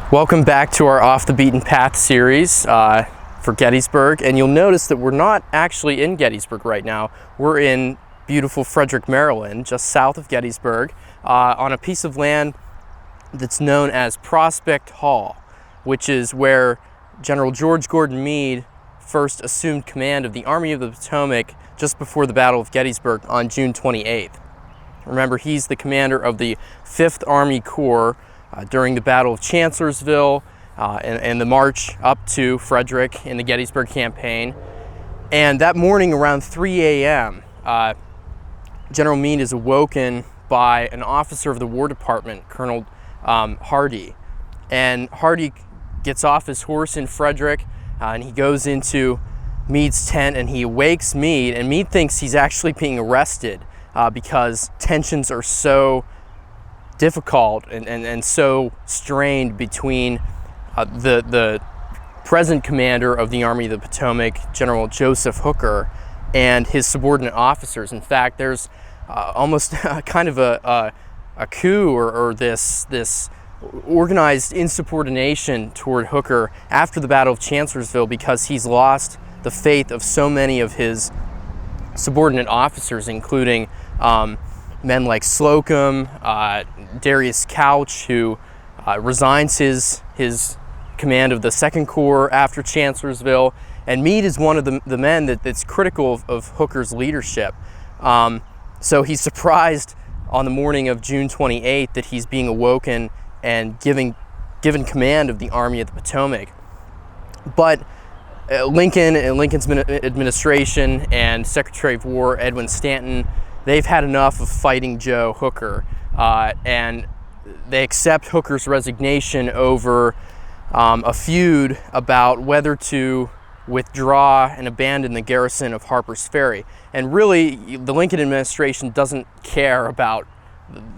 Welcome back to our Off the Beaten Path series for Gettysburg, and you'll notice that we're not actually in Gettysburg right now. We're in beautiful Frederick, Maryland, just south of Gettysburg, on a piece of land that's known as Prospect Hall, which is where General George Gordon Meade first assumed command of the Army of the Potomac just before the Battle of Gettysburg on June 28th. Remember, he's the commander of the 5th Army Corps during the Battle of Chancellorsville and the march up to Frederick in the Gettysburg campaign. And that morning around 3 a.m., General Meade is awoken by an officer of the War Department, Colonel Hardee. And Hardee gets off his horse in Frederick and he goes into Meade's tent and he wakes Meade, and Meade thinks he's actually being arrested because tensions are so difficult and so strained between the present commander of the Army of the Potomac, General Joseph Hooker, and his subordinate officers. In fact, there's almost kind of a coup or this organized insubordination toward Hooker after the Battle of Chancellorsville because he's lost the faith of so many of his subordinate officers, including men like Slocum, Darius Couch, who resigns his command of the 2nd Corps after Chancellorsville, and Meade is one of the men that's critical of Hooker's leadership. So he's surprised on the morning of June 28th that he's being awoken and given command of the Army of the Potomac. But Lincoln and Lincoln's administration and Secretary of War Edwin Stanton, they've had enough of fighting Joe Hooker, and they accept Hooker's resignation over a feud about whether to withdraw and abandon the garrison of Harper's Ferry. And really, the Lincoln administration doesn't care about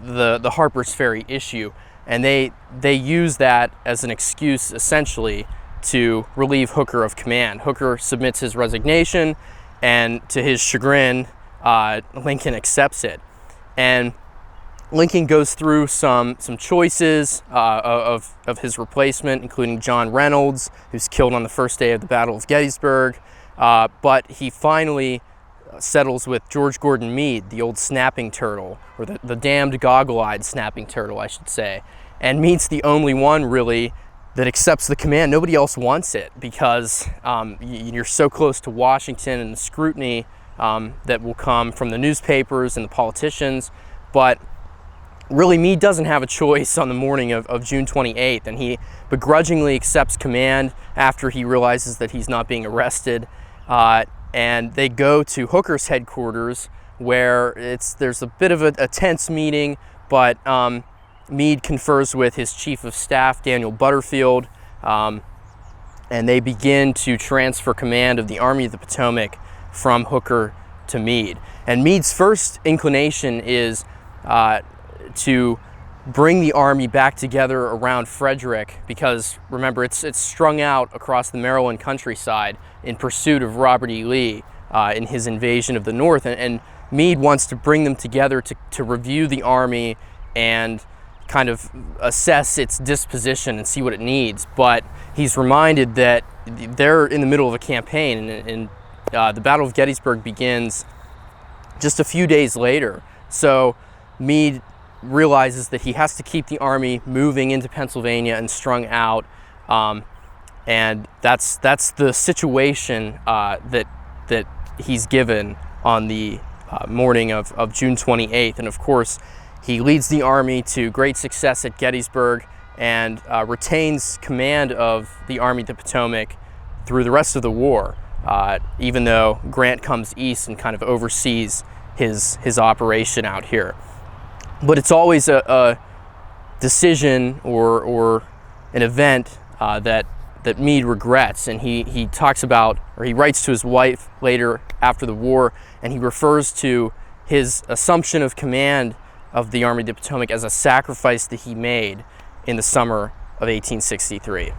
the Harper's Ferry issue, and they use that as an excuse, essentially, to relieve Hooker of command. Hooker submits his resignation, and to his chagrin, Lincoln accepts it. And Lincoln goes through some choices of his replacement, including John Reynolds, who's killed on the first day of the Battle of Gettysburg, but he finally settles with George Gordon Meade, the old snapping turtle, or the damned goggle-eyed snapping turtle, I should say. And Meade's the only one, really, that accepts the command. Nobody else wants it because you're so close to Washington and the scrutiny that will come from the newspapers and the politicians. But really, Meade doesn't have a choice on the morning of June 28th, and he begrudgingly accepts command after he realizes that he's not being arrested. And they go to Hooker's headquarters, where there's a bit of a tense meeting, but Meade confers with his chief of staff, Daniel Butterfield, and they begin to transfer command of the Army of the Potomac from Hooker to Meade. And Meade's first inclination is to bring the army back together around Frederick, because remember, it's strung out across the Maryland countryside in pursuit of Robert E. Lee in his invasion of the North. And Meade wants to bring them together to review the army and kind of assess its disposition and see what it needs. But he's reminded that they're in the middle of a campaign, and the Battle of Gettysburg begins just a few days later. So Meade realizes that he has to keep the army moving into Pennsylvania and strung out, and that's the situation that he's given on the morning of June 28th. And of course, he leads the army to great success at Gettysburg and retains command of the Army of the Potomac through the rest of the war, even though Grant comes east and kind of oversees his operation out here. But it's always a decision or an event that Meade regrets, and he talks about, or he writes to his wife later after the war, and he refers to his assumption of command of the Army of the Potomac as a sacrifice that he made in the summer of 1863.